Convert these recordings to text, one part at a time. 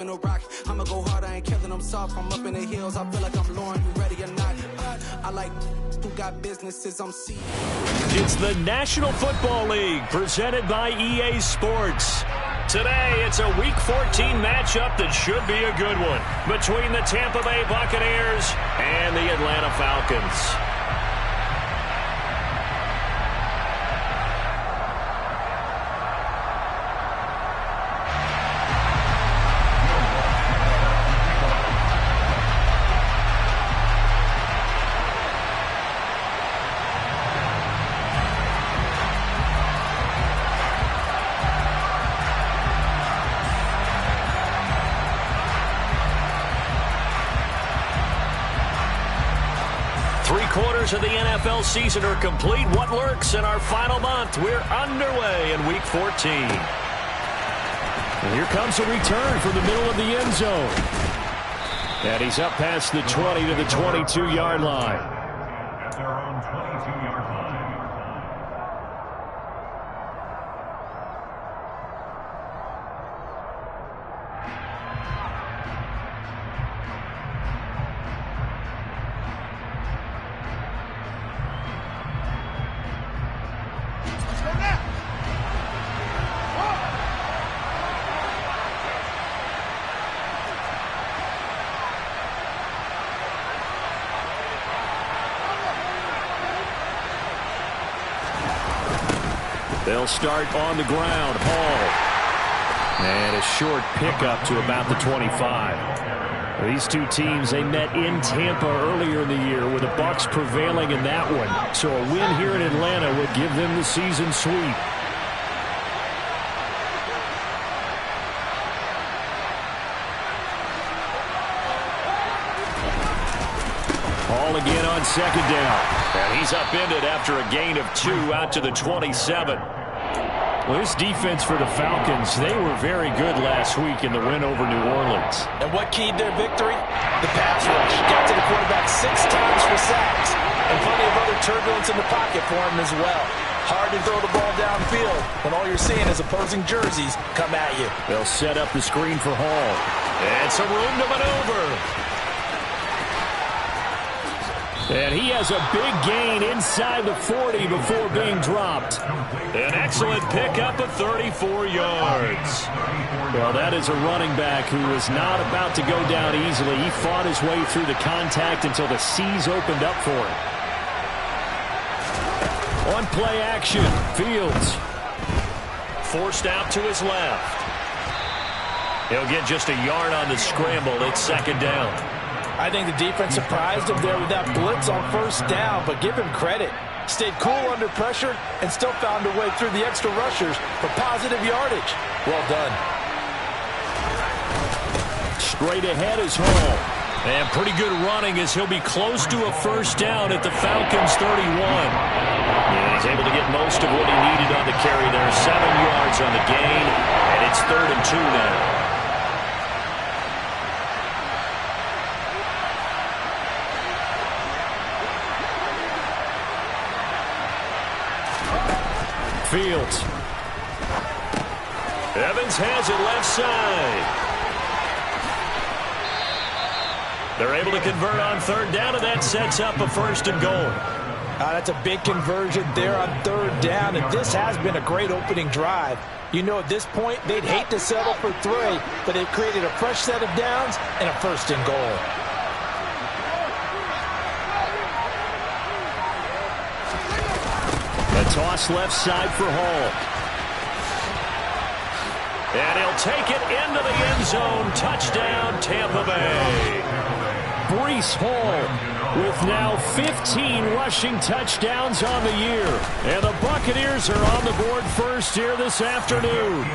No rock. I'ma go hard, I ain't killing them soft. I'm up in the hills, I feel like I'm Lauren, you ready or not? I like who got businesses, I'm seeing. It's the National Football League presented by EA Sports. Today, it's a Week 14 matchup that should be a good one between the Tampa Bay Buccaneers and the Atlanta Falcons. Three-quarters of the NFL season are complete. What lurks in our final month? We're underway in Week 14. And here comes a return from the middle of the end zone. And he's up past the 20 to the 22-yard line. At their own 22-yard line. They'll start on the ground. Hall. And a short pickup to about the 25. These two teams, they met in Tampa earlier in the year with the Bucs prevailing in that one. So a win here in Atlanta would give them the season sweep. Hall again on second down. And he's upended after a gain of 2 out to the 27. Well, this defense for the Falcons, they were very good last week in the win over New Orleans. And what keyed their victory? The pass rush. Got to the quarterback 6 times for sacks. And plenty of other turbulence in the pocket for him as well. Hard to throw the ball downfield when all you're seeing is opposing jerseys come at you. They'll set up the screen for Hall. And some room to maneuver. And he has a big gain inside the 40 before being dropped. An excellent pickup of 34 yards. Well, that is a running back who is not about to go down easily. He fought his way through the contact until the seas opened up for him. On play action, Fields. Forced out to his left. He'll get just a yard on the scramble. It's second down. I think the defense surprised him there with that blitz on first down, but give him credit. Stayed cool under pressure and still found a way through the extra rushers for positive yardage. Well done. Straight ahead is Hall. And pretty good running as he'll be close to a first down at the Falcons' 31. Yeah, he's able to get most of what he needed on the carry there. 7 yards on the gain, and it's 3rd and 2 now. Fields. Evans has it left side. They're able to convert on 3rd down, and that sets up a 1st and goal. That's a big conversion there on 3rd down, and this has been a great opening drive. You know, at this point, they'd hate to settle for 3, but they've created a fresh set of downs and a 1st and goal. A toss left side for Hall. And he'll take it into the end zone. Touchdown, Tampa Bay. Breece Hall with now 15 rushing touchdowns on the year. And the Buccaneers are on the board first here this afternoon.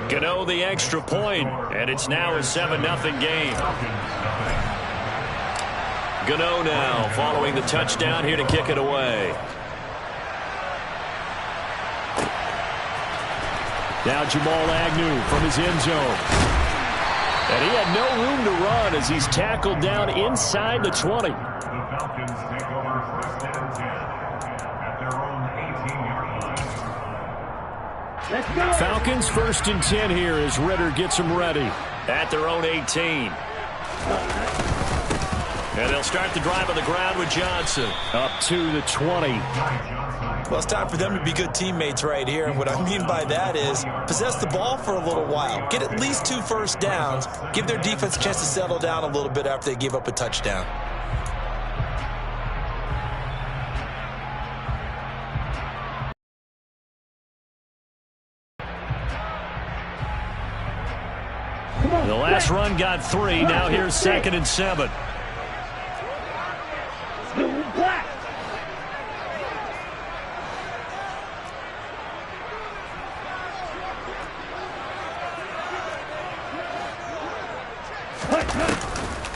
Gano the extra point, and it's now a 7-0 game. Gano now following the touchdown here to kick it away. Now Jamal Agnew from his end zone. And he had no room to run as he's tackled down inside the 20. The Falcons take over 1st and 10 at their own 18-yard line. Falcons 1st and 10 here as Ridder gets them ready. at their own 18. And they'll start the drive on the ground with Johnson. Up to the 20. Well, it's time for them to be good teammates right here. And what I mean by that is possess the ball for a little while. Get at least 2 first downs. Give their defense a chance to settle down a little bit after they give up a touchdown. The last run got 3. Now here's 2nd and 7.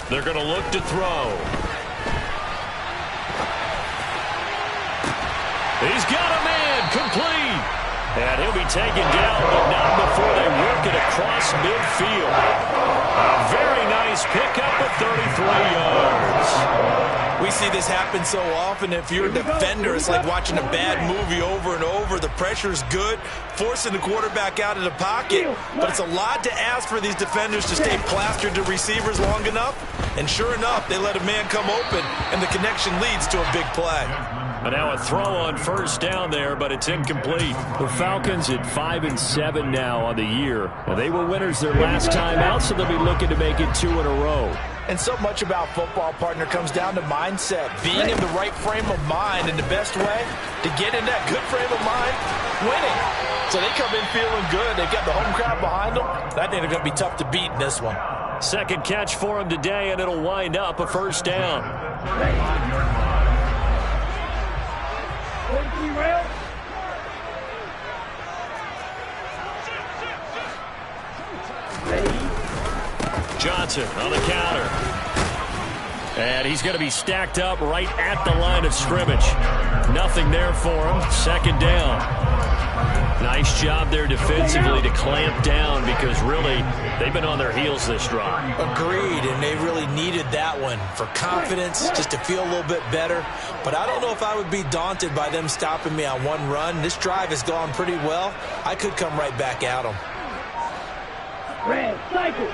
They're going to look to throw. He's got a man, complete. And he'll be taken down, but not before they work it across midfield. A very nice pickup of 33 yards. We see this happen so often. If you're a defender, it's like watching a bad movie over and over. The pressure's good, forcing the quarterback out of the pocket. But it's a lot to ask for these defenders to stay plastered to receivers long enough. And sure enough, they let a man come open, and the connection leads to a big play. But now a throw on first down there, but it's incomplete. The Falcons at 5-7 now on the year. Well, they were winners their last time out, so they'll be looking to make it 2 in a row. And so much about football, partner, comes down to mindset. Being in the right frame of mind, and the best way to get in that good frame of mind, winning. So they come in feeling good. They've got the home crowd behind them. I think they're going to be tough to beat in this one. Second catch for him today, and it'll wind up a first down. Johnson on the counter. And he's going to be stacked up right at the line of scrimmage. Nothing there for him. Second down. Nice job there defensively to clamp down because really they've been on their heels this drive. Agreed, and they really needed that one for confidence, just to feel a little bit better. But I don't know if I would be daunted by them stopping me on one run. This drive has gone pretty well. I could come right back at them. Red cycle.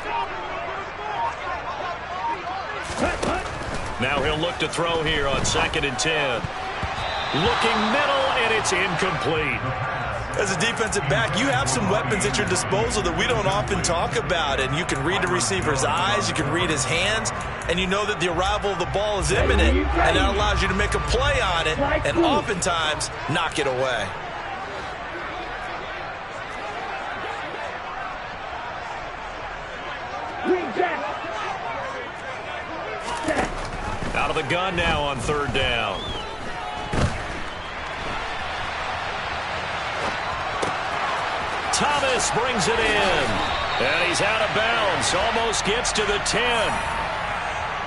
Now he'll look to throw here on 2nd and 10. Looking middle, and it's incomplete. As a defensive back, you have some weapons at your disposal that we don't often talk about. And you can read the receiver's eyes, you can read his hands, and you know that the arrival of the ball is imminent. And that allows you to make a play on it and oftentimes knock it away. Out of the gun now on 3rd down. Thomas brings it in. And he's out of bounds. Almost gets to the 10.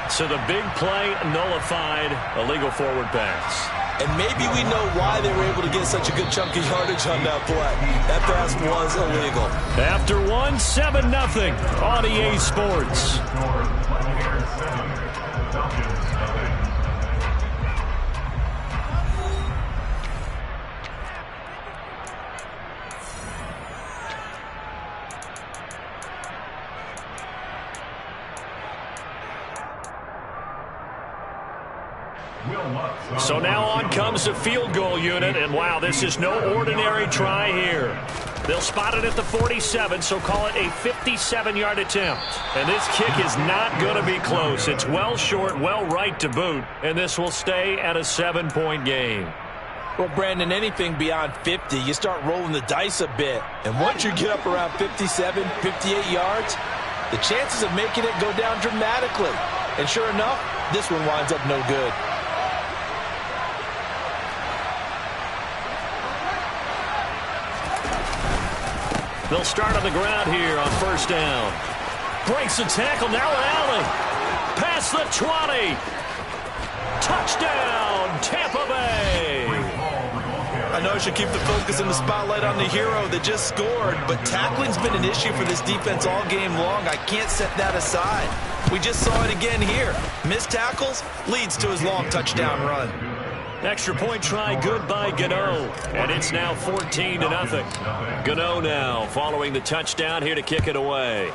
So the big play nullified. Illegal forward pass. And maybe we know why they were able to get such a good chunk of yardage on that play. That pass was illegal. After 7-0 on EA Sports. So now on comes the field goal unit, and wow, this is no ordinary try here. They'll spot it at the 47, so call it a 57-yard attempt. And this kick is not going to be close. It's well short, well right to boot, and this will stay at a 7-point game. Well, Brandon, anything beyond 50, you start rolling the dice a bit. And once you get up around 57, 58 yards, the chances of making it go down dramatically. And sure enough, this one winds up no good. They'll start on the ground here on 1st down. Breaks the tackle, now an alley. Past the 20. Touchdown, Tampa Bay. I know I should keep the focus and the spotlight on the hero that just scored, but tackling's been an issue for this defense all game long. I can't set that aside. We just saw it again here. Missed tackles leads to his long touchdown run. Extra point try good by Gano. And it's now 14-0. Gano now following the touchdown here to kick it away.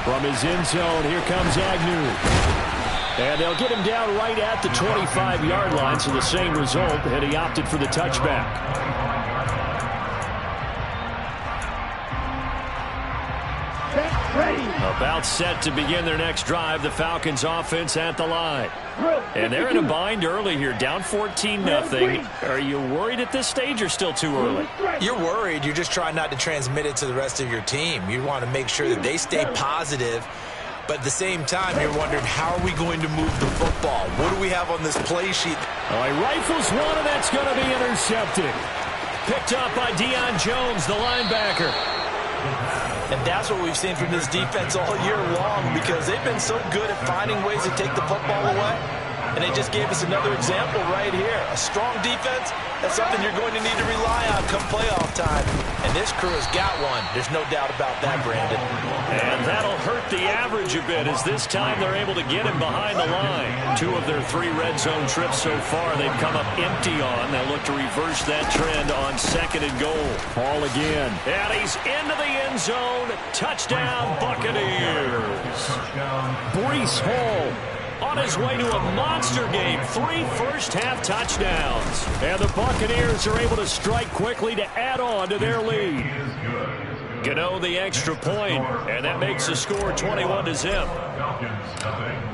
From his end zone, here comes Agnew. And they'll get him down right at the 25-yard line, so the same result, and he opted for the touchback. About set to begin their next drive, the Falcons offense at the line. And they're in a bind early here, down 14-0. Are you worried at this stage or still too early? You're worried. You're just trying not to transmit it to the rest of your team. You want to make sure that they stay positive. But at the same time, you're wondering, how are we going to move the football? What do we have on this play sheet? Oh, he rifles one, and that's going to be intercepted. Picked up by Deion Jones, the linebacker. And that's what we've seen from this defense all year long, because they've been so good at finding ways to take the football away. And they just gave us another example right here. A strong defense, that's something you're going to need to rely on come playoff time. And this crew has got one. There's no doubt about that, Brandon. And that'll hurt the average a bit, as this time they're able to get him behind the line. 2 of their 3 red zone trips so far they've come up empty on. They'll look to reverse that trend on 2nd and goal. Ball again. And he's into the end zone. Touchdown, Buccaneers. Breece Hall on his way to a monster game. 3 first-half touchdowns. And the Buccaneers are able to strike quickly to add on to their lead. Gano the extra point, and that makes the score 21-0.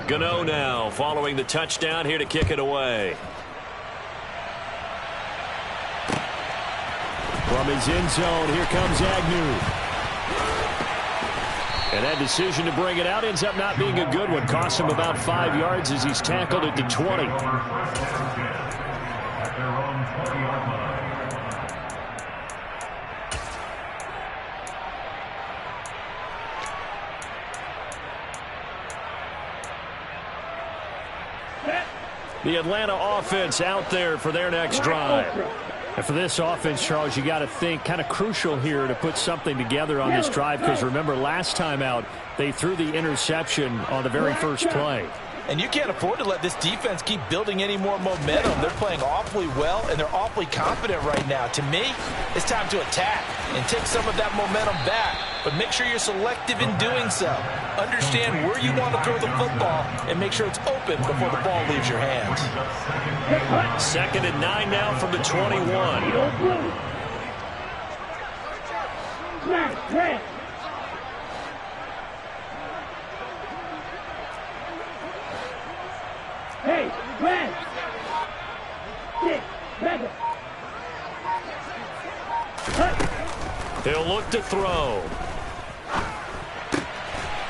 Gano now following the touchdown here to kick it away. From his end zone, here comes Agnew. And that decision to bring it out ends up not being a good one. Costs him about 5 yards as he's tackled at the 20. The Atlanta offense out there for their next drive. And for this offense, Charles, you got to think kind of crucial here to put something together on this drive, because remember, last time out, they threw the interception on the very first play. And you can't afford to let this defense keep building any more momentum. They're playing awfully well, and they're awfully confident right now. To me, it's time to attack and take some of that momentum back. But make sure you're selective in doing so. Understand where you want to throw the football and make sure it's open before the ball leaves your hands. 2nd and 9 now from the 21. Hey, Brad! Stick, back up. He'll look to throw.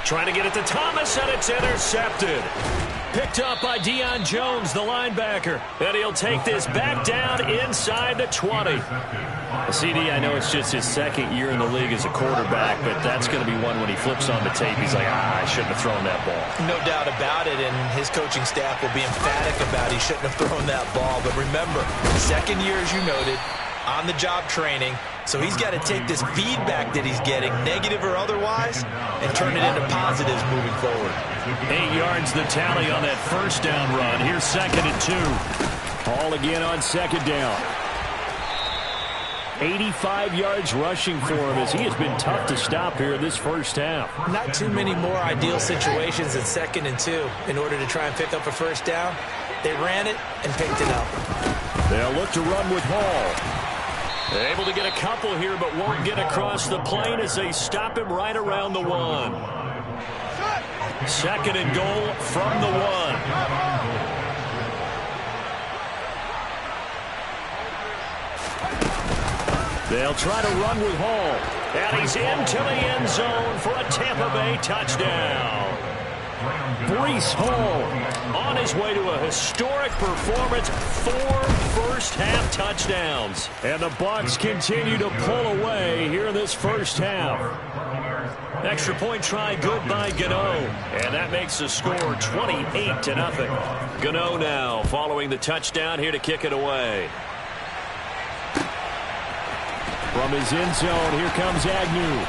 Trying to get it to Thomas, and it's intercepted. Picked up by Deion Jones, the linebacker. And he'll take this back down inside the 20. CD, I know it's just his 2nd year in the league as a quarterback, but that's going to be one when he flips on the tape. He's like, I shouldn't have thrown that ball. No doubt about it, and his coaching staff will be emphatic about he shouldn't have thrown that ball. But remember, 2nd year, as you noted, on-the-job training. So he's got to take this feedback that he's getting, negative or otherwise, and turn it into positives moving forward. 8 yards the tally on that first down run. Here's 2nd and 2. Hall again on 2nd down. 85 yards rushing for him, as he has been tough to stop here in this first half. Not too many more ideal situations than 2nd and 2 in order to try and pick up a first down. They ran it and picked it up. They'll look to run with Hall. They're able to get a couple here, but won't get across the plane as they stop him right around the 1. 2nd and goal from the 1. They'll try to run with Hall. And he's into the end zone for a Tampa Bay touchdown. Breece Hall on his way to a historic performance. 4 first-half touchdowns. And the Bucs continue to pull away here in this first half. Extra point try good by Gano. And that makes the score 28-0. Gano now following the touchdown here to kick it away. From his end zone, here comes Agnew.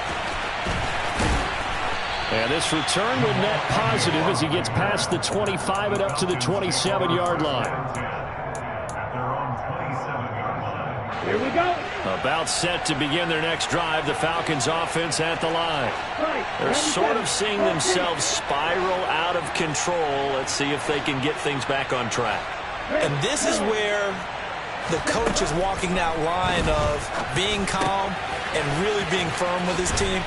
And this return will net positive as he gets past the 25 and up to the 27-yard line. Here we go. A About set to begin their next drive, the Falcons offense at the line. They're sort of seeing themselves spiral out of control. Let's see if they can get things back on track. And this is where the coach is walking that line of being calm and really being firm with his team.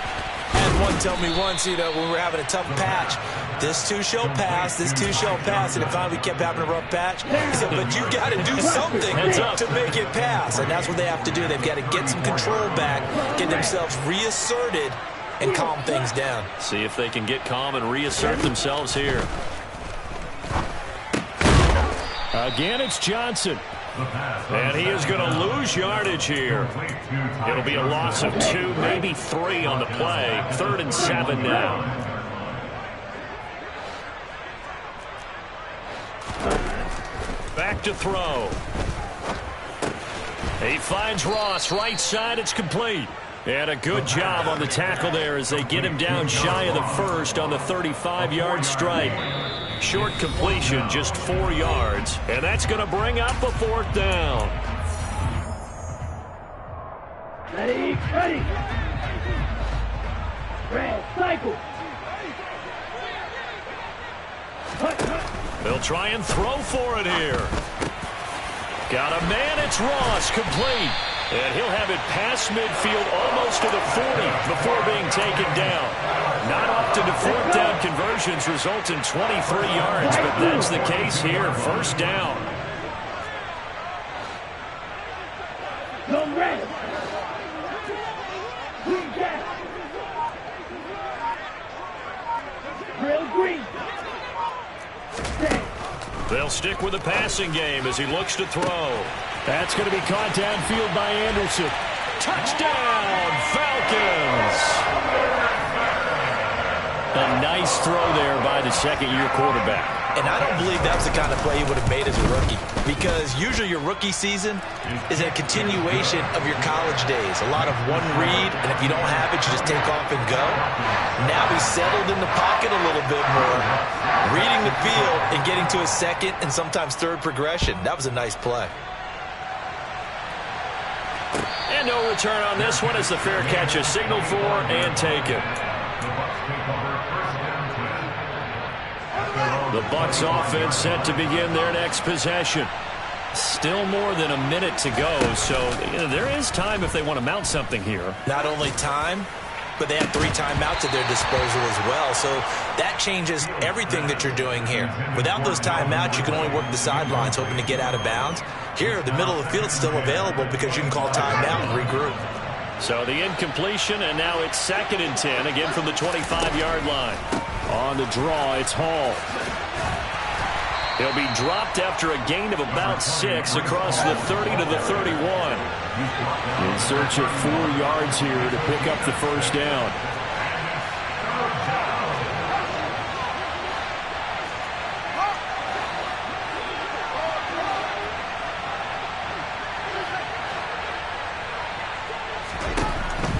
I had one tell me once, when we were having a tough patch, this too shall pass, this too shall pass, and it finally kept having a rough patch. He said, but you got to do something to make it pass, and that's what they have to do. They've got to get some control back, get themselves reasserted, and calm things down. See if they can get calm and reassert themselves here. Again, it's Johnson. And he is going to lose yardage here. It'll be a loss of 2, maybe 3 on the play. 3rd and 7 now. Back to throw. He finds Ross right side. It's complete. And a good job on the tackle there as they get him down shy of the first on the 35-yard strike. Short completion, just 4 yards. And that's going to bring up a 4th down. Ready. Red, cycle. They'll try and throw for it here. Got a man, it's Ross, complete. And he'll have it past midfield almost to the 40 before being taken down. Not often do 4th down conversions result in 23 yards, but that's the case here. 1st down. Come red. Green gas. Real green. They'll stick with the passing game as he looks to throw. That's going to be caught downfield by Anderson. Touchdown, Falcons! A nice throw there by the second-year quarterback. And I don't believe that's the kind of play he would have made as a rookie, because usually your rookie season is a continuation of your college days. A lot of one read, and if you don't have it, you just take off and go. Now he's settled in the pocket a little bit more, reading the field and getting to his second and sometimes third progression. That was a nice play. And no return on this one as the fair catch is signaled for and taken. The Bucs offense set to begin their next possession. Still more than a minute to go, so there is time if they want to mount something here. Not only time, but they have 3 timeouts at their disposal as well, so that changes everything that you're doing here. Without those timeouts, you can only work the sidelines hoping to get out of bounds. Here, the middle of the field's still available because you can call timeout and regroup. So the incompletion, and now it's 2nd and 10, again from the 25-yard line. On the draw, it's Hall. He'll be dropped after a gain of about 6 across the 30 to the 31. In search of 4 yards here to pick up the 1st down.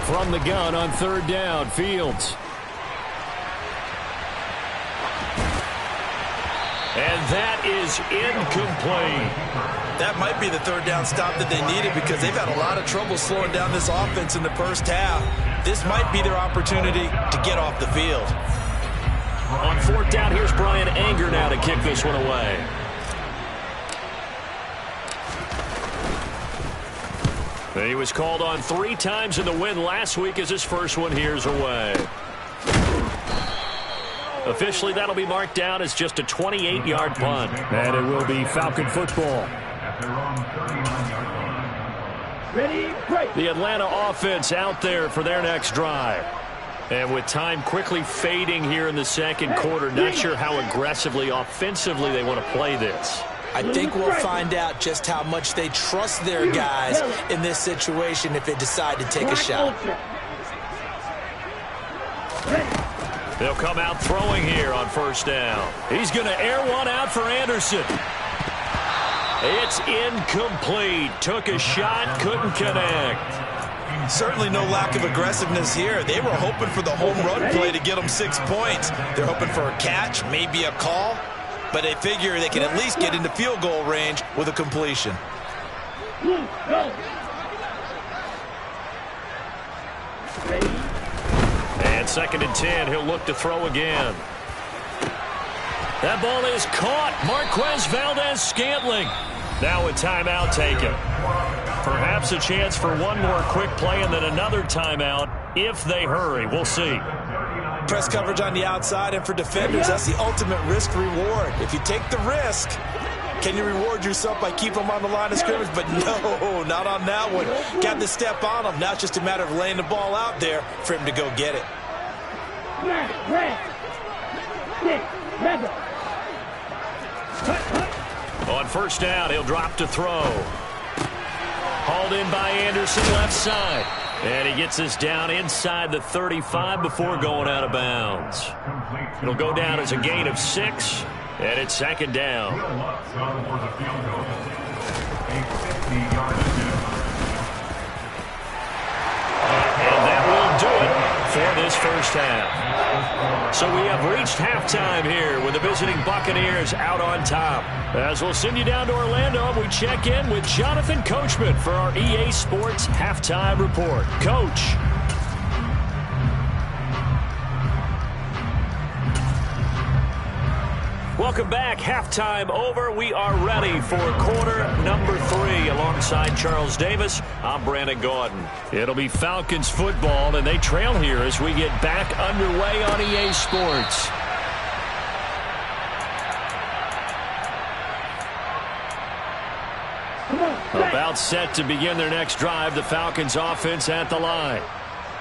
From the gun on 3rd down, Fields. And that is incomplete. That might be the 3rd down stop that they needed because they've had a lot of trouble slowing down this offense in the first half. This might be their opportunity to get off the field. On 4th down, here's Brian Anger now to kick this one away. He was called on 3 times in the win last week as his first one here's away. Officially, that'll be marked down as just a 28-yard punt. And it will be Falcon football. Ready, break. The Atlanta offense out there for their next drive. And with time quickly fading here in the second quarter, not sure how aggressively, offensively they want to play this. I think we'll find out just how much they trust their guys in this situation if they decide to take a shot. They'll come out throwing here on 1st down. He's going to air one out for Anderson. It's incomplete. Took a shot, couldn't connect. Certainly no lack of aggressiveness here. They were hoping for the home run play to get them 6 points. They're hoping for a catch, maybe a call, but they figure they can at least get into field goal range with a completion. And 2nd and 10, he'll look to throw again. That ball is caught. Marquez Valdes-Scantling. Now a timeout taken. Perhaps a chance for one more quick play and then another timeout if they hurry. We'll see. Press coverage on the outside, and for defenders, that's the ultimate risk-reward. If you take the risk, can you reward yourself by keeping them on the line of scrimmage? But no, not on that one. Got to step on them. Now it's just a matter of laying the ball out there for him to go get it. On 1st down, he'll drop to throw. Hauled in by Anderson, left side. And he gets us down inside the 35 before going out of bounds. It'll go down as a gain of 6, and it's 2nd down. And that will do it for this 1st half. So we have reached halftime here with the visiting Buccaneers out on top. As we'll send you down to Orlando, we check in with Jonathan Coachman for our EA Sports Halftime Report. Coach. Welcome back. Halftime over. We are ready for quarter number 3. Alongside Charles Davis, I'm Brandon Gaudin. It'll be Falcons football, and they trail here as we get back underway on EA Sports. About set to begin their next drive, the Falcons offense at the line.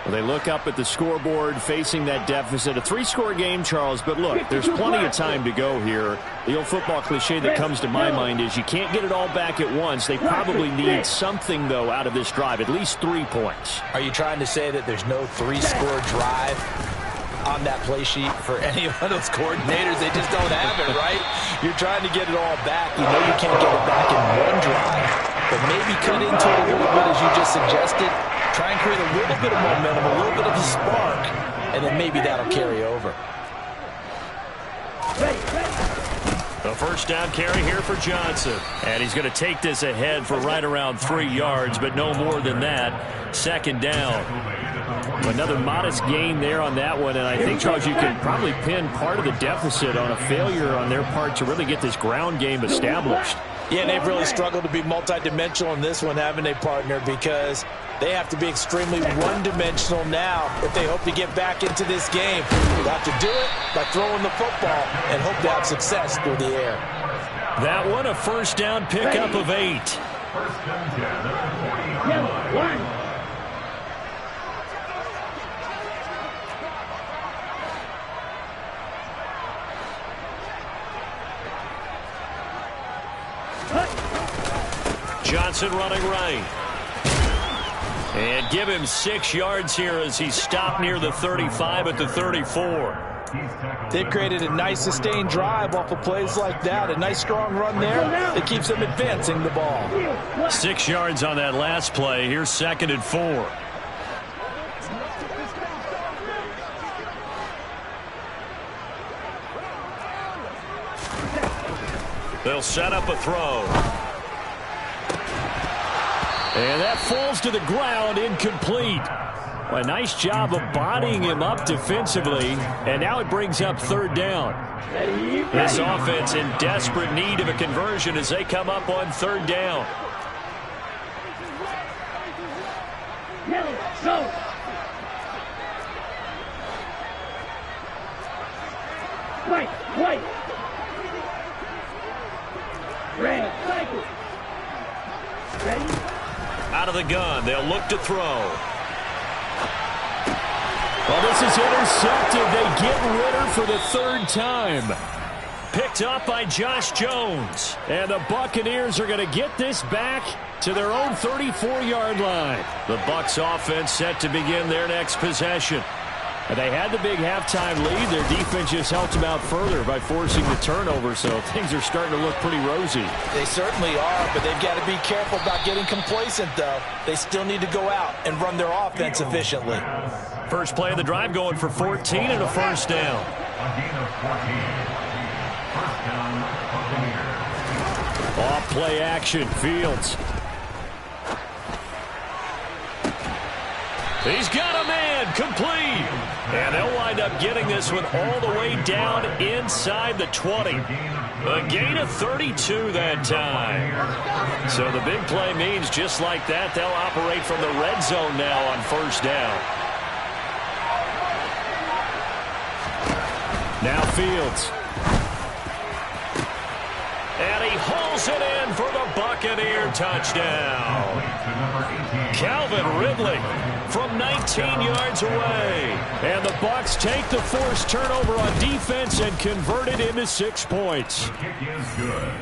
Well, they look up at the scoreboard facing that deficit. A 3-score game, Charles, but look, there's plenty of time to go here. The old football cliche that comes to my mind is you can't get it all back at once. They probably need something, though, out of this drive, at least 3 points. Are you trying to say that there's no 3-score drive on that play sheet for any of those coordinators? They just don't have it, right? You're trying to get it all back. You know you can't get it back in one drive, but maybe cut into it a little bit as you just suggested. Try and create a little bit of momentum, a little bit of a spark, and then maybe that'll carry over. The 1st down carry here for Johnson. And he's going to take this ahead for right around 3 yards, but no more than that. 2nd down. Another modest gain there on that one, and I think, Charles, you can probably pin part of the deficit on a failure on their part to really get this ground game established. Yeah, and they've really struggled to be multidimensional in this one, haven't they, partner? Because they have to be extremely one-dimensional now if they hope to get back into this game. They have to do it by throwing the football and hope to have success through the air. That one, a 1st down pickup of 8. 1st and 10, 41. Johnson running right. And give him 6 yards here as he stopped near the 35 at the 34. They've created a nice sustained drive off of plays like that. A nice strong run there that keeps them advancing the ball. 6 yards on that last play. Here's 2nd and 4. They'll set up a throw. And that falls to the ground, incomplete. A nice job of bodying him up defensively, and now it brings up 3rd down. This offense in desperate need of a conversion as they come up on 3rd down. Go. White. Red, cycle. Ready? Out of the gun, they'll look to throw. Well, this is intercepted. They get Ritter for the 3rd time. Picked up by Josh Jones. And the Buccaneers are going to get this back to their own 34-yard line. The Bucs offense set to begin their next possession. And they had the big halftime lead. Their defense just helped them out further by forcing the turnover, so things are starting to look pretty rosy. They certainly are, but they've got to be careful about getting complacent, though. They still need to go out and run their offense efficiently. First play of the drive going for 14 and a 1st down. A gain of 14. 1st down, Buccaneers. Off play action, Fields. He's got a man, complete. And they'll wind up getting this one all the way down inside the 20. A gain of 32 that time. So the big play means just like that, they'll operate from the red zone now on first down. Now Fields. And he hauls it in for the Buccaneer touchdown. Calvin Ridley from 19 yards away. And the Bucs take the forced turnover on defense and convert it into 6 points.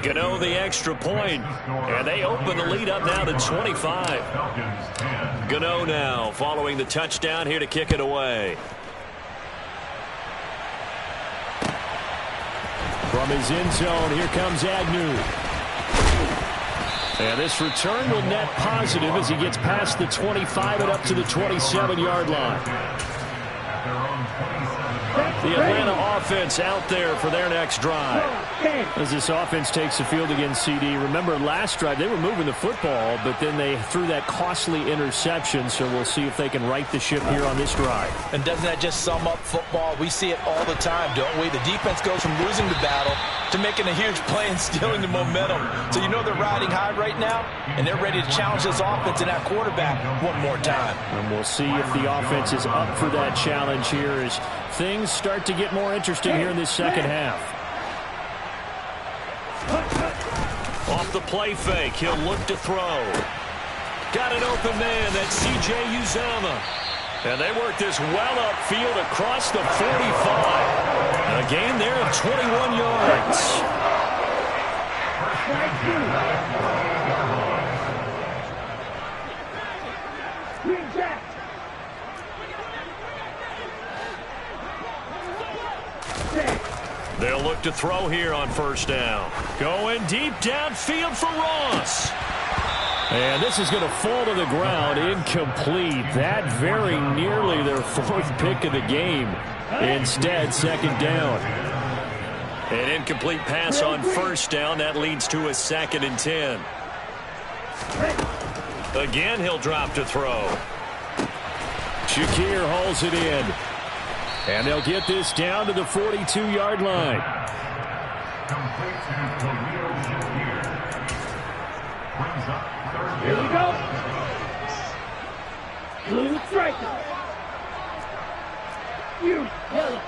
Gano the extra point, and they open the lead up now to 25. Gano now following the touchdown here to kick it away. From his end zone, here comes Agnew. And this return will net positive as he gets past the 25 and up to the 27-yard line. The Atlanta offense out there for their next drive. As this offense takes the field against CD. Remember, last drive, they were moving the football, but then they threw that costly interception, so we'll see if they can right the ship here on this drive. And doesn't that just sum up football? We see it all the time, don't we? The defense goes from losing the battle to making a huge play and stealing the momentum. So you know they're riding high right now, and they're ready to challenge this offense and that quarterback one more time. And we'll see if the offense is up for that challenge here as things start to get more interesting here in this second half. Off the play fake, he'll look to throw. Got an open man, that's C.J. Uzomah. And they work this well upfield across the 45. A gain there of 21 yards. They'll look to throw here on first down. Going deep downfield for Ross. And this is going to fall to the ground, incomplete. That very nearly their 4th pick of the game. Instead, second down. An incomplete pass on first down. That leads to a 2nd and 10. Again, he'll drop to throw. Shakir hauls it in. And they'll get this down to the 42-yard line. Here we go. Blue striker. You yellow.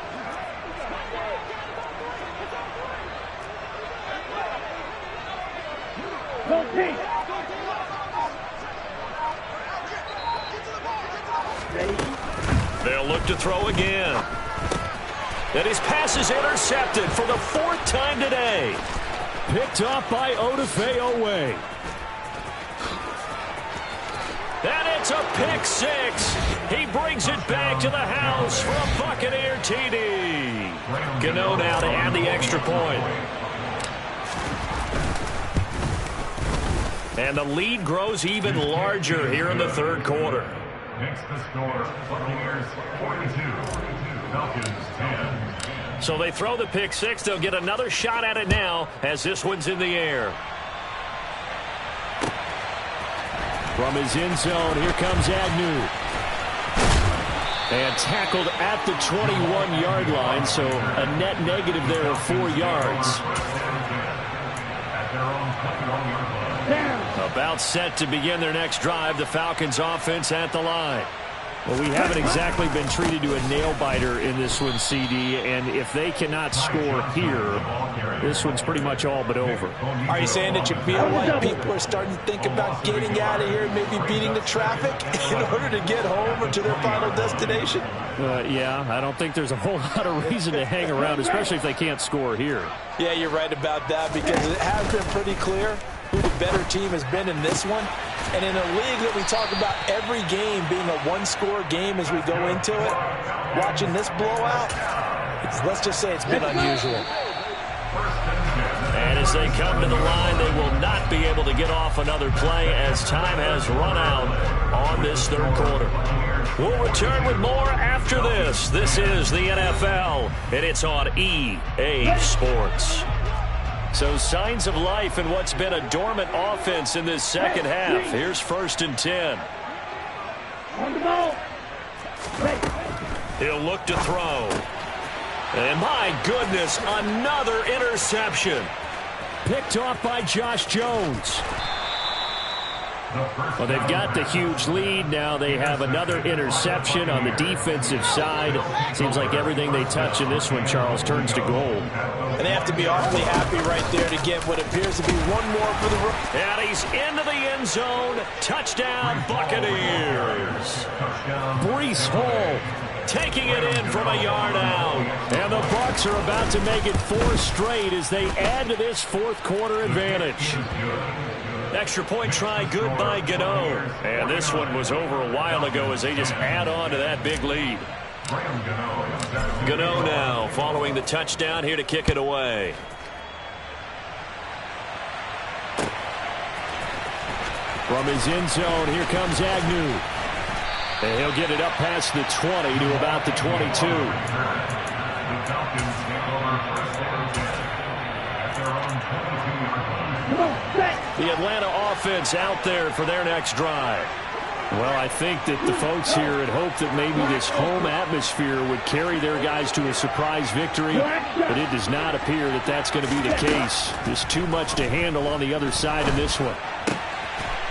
Go pink. Ready? They'll look to throw again. And his pass is intercepted for the 4th time today. Picked off by Odafe Oweh. And it's a pick 6. He brings it back to the house for a Buccaneer TD. Gano now to add the extra point. And the lead grows even larger here in the 3rd quarter. Next the score, Buccaneers 42, Falcons 10. So they throw the pick 6. They'll get another shot at it now as this one's in the air. From his end zone, here comes Agnew. And tackled at the 21-yard line, so a net negative there of 4 yards. About set to begin their next drive, the Falcons offense at the line. Well, we haven't exactly been treated to a nail-biter in this one, CD, and if they cannot score here, this one's pretty much all but over. Are you saying that you feel like people are starting to think about getting out of here and maybe beating the traffic in order to get home or to their final destination? Yeah, I don't think there's a whole lot of reason to hang around, especially if they can't score here. Yeah, you're right about that because it has been pretty clear who the better team has been in this one. And in a league that we talk about every game being a one-score game as we go into it, watching this blowout, let's just say it's been unusual. And as they come to the line, they will not be able to get off another play as time has run out on this 3rd quarter. We'll return with more after this. This is the NFL, and it's on EA Sports. So signs of life in what's been a dormant offense in this second half. Here's 1st and 10. On the ball. Ready. He'll look to throw. And my goodness, another interception. Picked off by Josh Jones. Well, they've got the huge lead. Now they have another interception on the defensive side. Seems like everything they touch in this one, Charles, turns to gold. And they have to be awfully happy right there to get what appears to be one more for the rookie. And he's into the end zone. Touchdown, Buccaneers. Breece Hall taking it in from a yard out. And the Bucs are about to make it 4 straight as they add to this fourth quarter advantage. Extra point try good by Gano. And this one was over a while ago as they just add on to that big lead. Gano now following the touchdown here to kick it away. From his end zone, here comes Agnew. And he'll get it up past the 20 to about the 22. The Falcons take over first and 10 at their own 22-yard line. Come on, set. The Atlanta offense out there for their next drive. Well, I think that the folks here had hoped that maybe this home atmosphere would carry their guys to a surprise victory, but it does not appear that that's going to be the case. There's too much to handle on the other side in this one.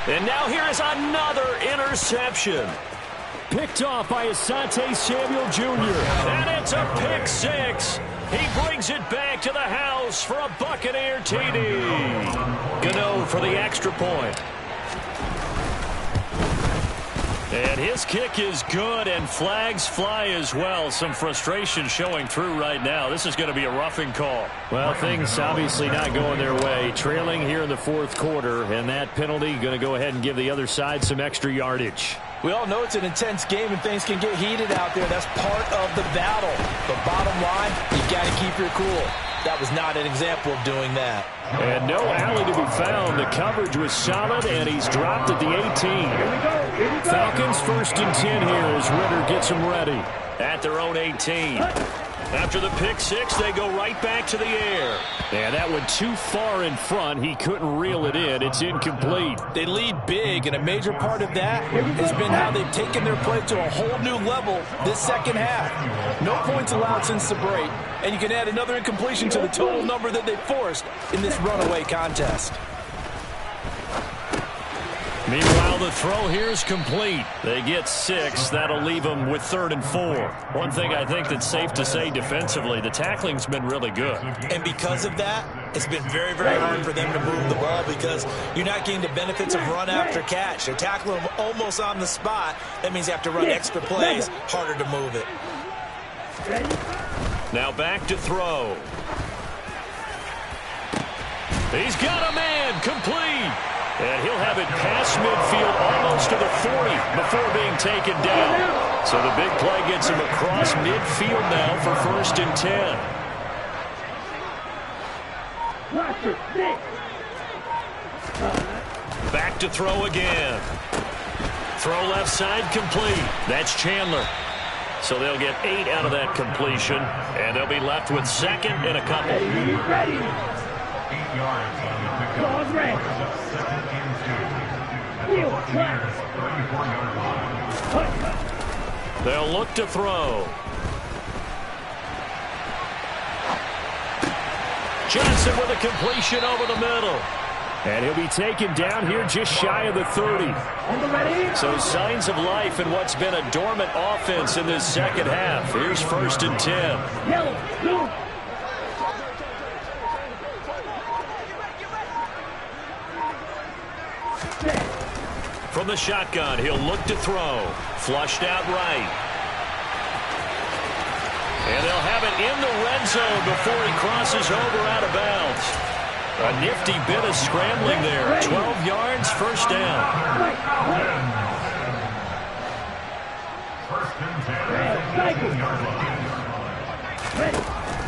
And now here is another interception. Picked off by Asante Samuel Jr. And it's a pick six. He brings it back to the house for a Buccaneer TD. Gano for the extra point. And his kick is good, and flags fly as well. Some frustration showing through right now. This is going to be a roughing call. Well, things obviously not going their way. Trailing here in the fourth quarter, and that penalty going to go ahead and give the other side some extra yardage. We all know it's an intense game and things can get heated out there. That's part of the battle. But bottom line, you got to keep your cool. That was not an example of doing that. And no alley to be found. The coverage was solid, and he's dropped at the 18. Falcons 1st and 10 here as Ritter gets them ready at their own 18. After the pick six, they go right back to the air. And that went too far in front. He couldn't reel it in. It's incomplete. They lead big, and a major part of that has been how they've taken their play to a whole new level this second half. No points allowed since the break, and you can add another incompletion to the total number that they forced in this runaway contest. Meanwhile, the throw here is complete. They get 6. That'll leave them with 3rd and 4. One thing I think that's safe to say defensively, the tackling's been really good. And because of that, it's been very, very hard for them to move the ball because you're not getting the benefits of run after catch. They're tackling them almost on the spot. That means they have to run extra plays, harder to move it. Now back to throw. He's got a man, complete. And he'll have it past midfield almost to the 40 before being taken down. So the big play gets him across midfield now for 1st and 10. Back to throw again. Throw left side complete. That's Chandler. So they'll get 8 out of that completion, and they'll be left with 2nd and a couple. 8 yards on the pickup. Second and 2. At the Buccaneers' 34-yard line. They'll look to throw. Johnson with a completion over the middle. And he'll be taken down here just shy of the 30. So signs of life in what's been a dormant offense in this second half. Here's 1st and 10. From the shotgun, he'll look to throw. Flushed out right. And they'll have it in the red zone before he crosses over out of bounds. A nifty bit of scrambling there. 12 yards, 1st down. 1st and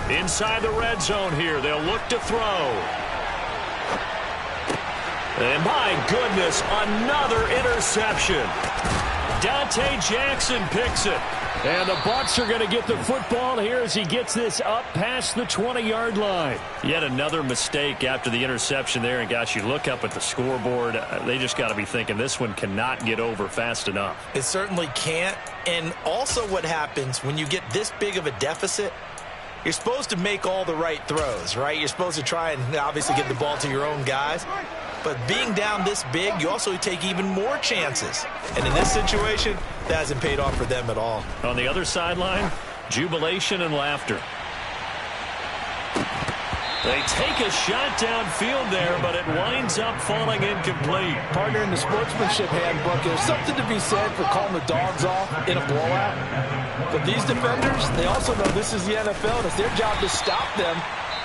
10. Inside the red zone here, they'll look to throw. And my goodness, another interception. Dante Jackson picks it. And the Bucs are going to get the football here as he gets this up past the 20-yard line. Yet another mistake after the interception there. And, gosh, you look up at the scoreboard. They just got to be thinking this one cannot get over fast enough. It certainly can't. And also what happens when you get this big of a deficit, you're supposed to make all the right throws, right? You're supposed to try and obviously get the ball to your own guys. But being down this big, you also take even more chances. And in this situation, that hasn't paid off for them at all. On the other sideline, jubilation and laughter. They take a shot downfield there, but it winds up falling incomplete. Partner, in the sportsmanship handbook, there's something to be said for calling the dogs off in a blowout. But these defenders, they also know this is the NFL, and it's their job to stop them,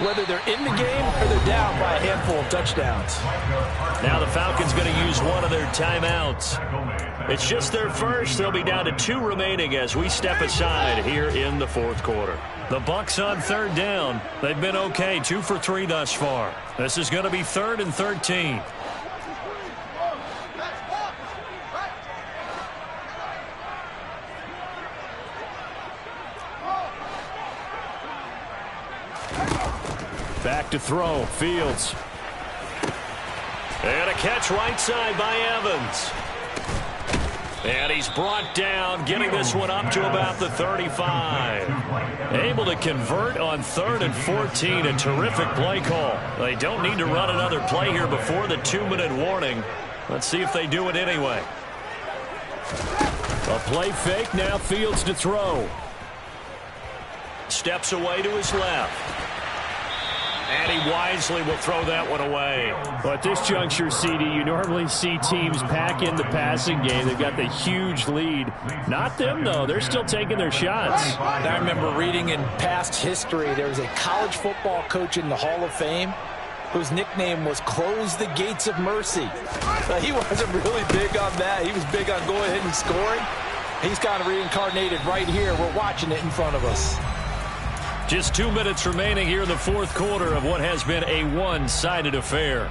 whether they're in the game or they're down by a handful of touchdowns. Now the Falcons going to use one of their timeouts. It's just their first. They'll be down to 2 remaining as we step aside here in the fourth quarter. The Bucs on third down. They've been okay, 2 for 3 thus far. This is going to be 3rd and 13. Back to throw, Fields. And a catch right side by Evans. And he's brought down, getting this one up to about the 35. Able to convert on 3rd and 14, a terrific play call. They don't need to run another play here before the 2-minute warning. Let's see if they do it anyway. A play fake, now Fields to throw. Steps away to his left. And he wisely will throw that one away. Well, at this juncture, CD, you normally see teams pack in the passing game. They've got the huge lead. Not them, though. They're still taking their shots. I remember reading in past history, there was a college football coach in the Hall of Fame whose nickname was Close the Gates of Mercy. He wasn't really big on that. He was big on going ahead and scoring. He's kind of reincarnated right here. We're watching it in front of us. Just 2 minutes remaining here in the fourth quarter of what has been a one-sided affair.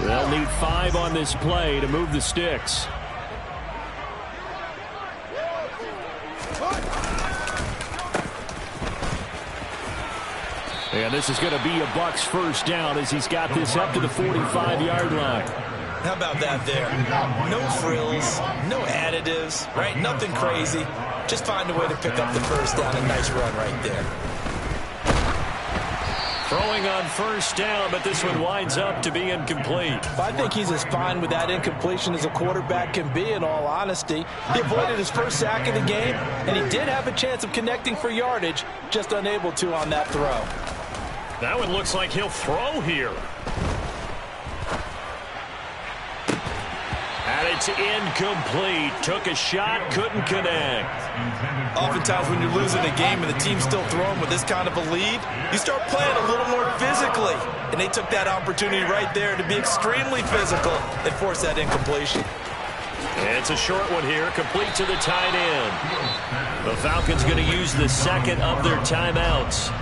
They'll need 5 on this play to move the sticks. And this is going to be a Bucs first down as he's got this up to the 45-yard line. How about that there? No frills, no additives, right? Nothing crazy. Just find a way to pick up the first down. A nice run right there. Throwing on first down, but this one winds up to be incomplete. I think he's as fine with that incompletion as a quarterback can be, in all honesty. He avoided his first sack of the game, and he did have a chance of connecting for yardage, just unable to on that throw. That one looks like he'll throw here. And it's incomplete. Took a shot, couldn't connect. Oftentimes when you're losing a game and the team's still throwing with this kind of a lead, you start playing a little more physically. And they took that opportunity right there to be extremely physical and force that incompletion. It's a short one here, complete to the tight end. The Falcons going to use the second of their timeouts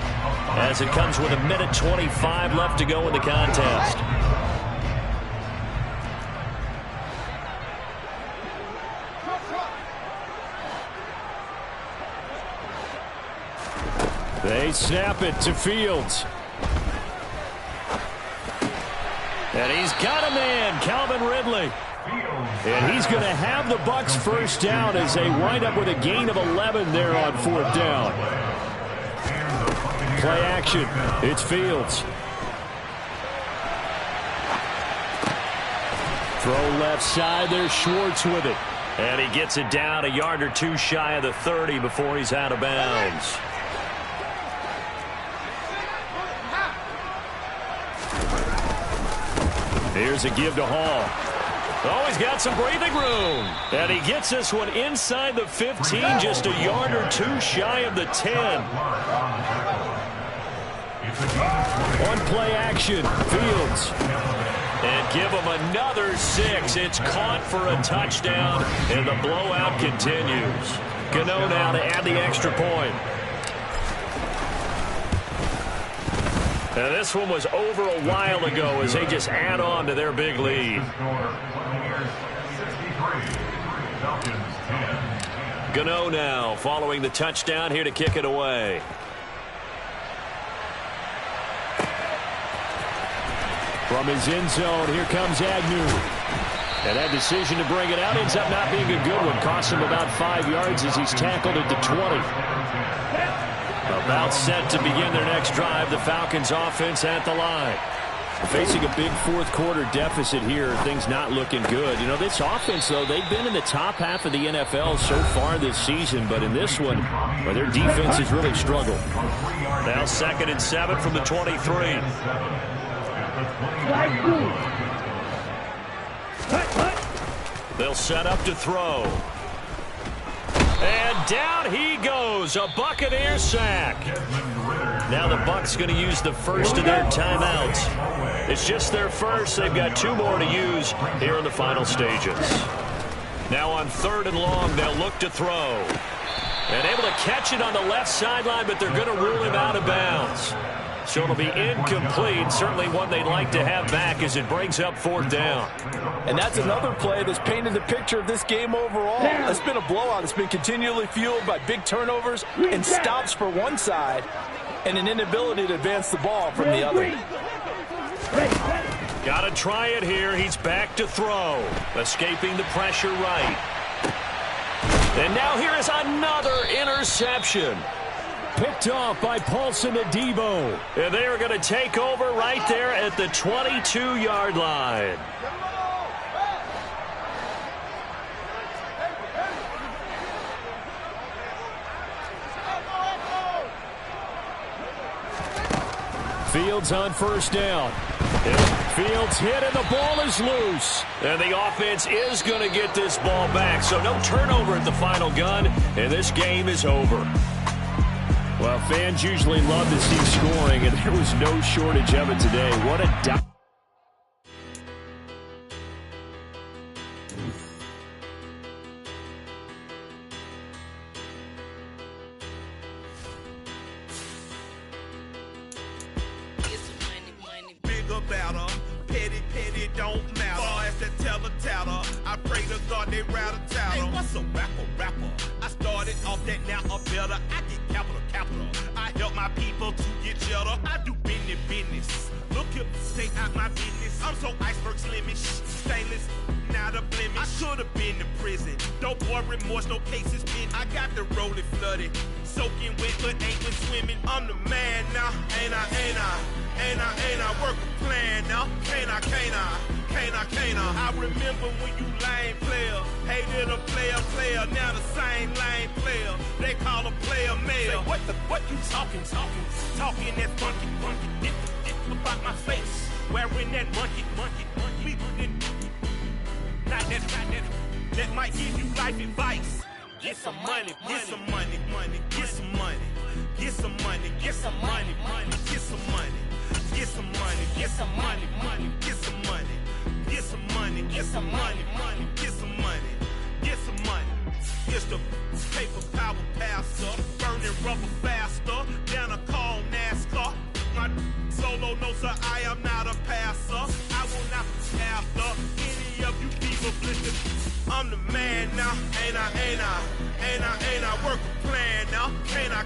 as it comes with 1:25 left to go in the contest. They snap it to Fields. And he's got a man, Calvin Ridley. And he's going to have the Bucs first down as they wind up with a gain of 11 there on fourth down. Play action. It's Fields. Throw left side. There's Schwartz with it. And he gets it down a yard or two shy of the 30 before he's out of bounds. Here's a give to Hall. Oh, he's got some breathing room. And he gets this one inside the 15, just a yard or two shy of the 10. On play action, Fields. And give him another 6. It's caught for a touchdown, and the blowout continues. Gano now to add the extra point. And this one was over a while ago as they just add on to their big lead. Gano now following the touchdown here to kick it away. From his end zone, here comes Agnew. And that decision to bring it out ends up not being a good one. Costs him about 5 yards as he's tackled at the 20. About set to begin their next drive. The Falcons offense at the line. Facing a big fourth quarter deficit here. Things not looking good. You know, this offense, though, they've been in the top half of the NFL so far this season. But in this one, well, their defense has really struggled. Now 2nd and 7 from the 23. They'll set up to throw. And down he goes. A Buccaneer sack. Now the Bucs going to use the first of their timeouts. It's just their first. They've got 2 more to use here in the final stages. Now on 3rd and long, they'll look to throw. And able to catch it on the left sideline, but they're going to rule him out of bounds. So it'll be incomplete. Certainly one they'd like to have back as it brings up 4th down. And that's another play that's painted the picture of this game overall. It's been a blowout. It's been continually fueled by big turnovers and stops for one side and an inability to advance the ball from the other. Got to try it here. He's back to throw. Escaping the pressure right. And now here is another interception. Picked off by Paulson Adebo. And they are going to take over right there at the 22-yard line. Fields on 1st down. Fields hit and the ball is loose. And the offense is going to get this ball back. So no turnover at the final gun. And this game is over. Well, fans usually love to see scoring, and there was no shortage of it today. What a Bigger batter, petty don't matter. Far as that teller, I pray to God they rattle tattle. Hey, what's a rapper? I started off that, now I'm better. I get capital. I help my people to get cheddar. I do business. Look here, stay out my business. I'm so iceberg slimish, stainless, not a blemish. I should have been in prison. No boy remorse, no cases pinned. I got the rolling flooded, soaking wet, but ain't been swimming. I'm the man now, ain't I work a plan now. Can't I? I remember when you lame player, hated a player, now the same lame player. They call a player mayor. What you talking that funky, get about my face, wearing that monkey, we not that might give you life advice. Get some money, get some money, get some money, get some money, get some money, get some money, get some money, get some money, get some money, get some money, get some money, get some money, get some money. It's the paper power passer, burning rubber faster, down a call NASCAR. My solo, no sir, I am not a passer. I will not after any of you people blitzing. I'm the man now, ain't I? Work a plan now, can't I?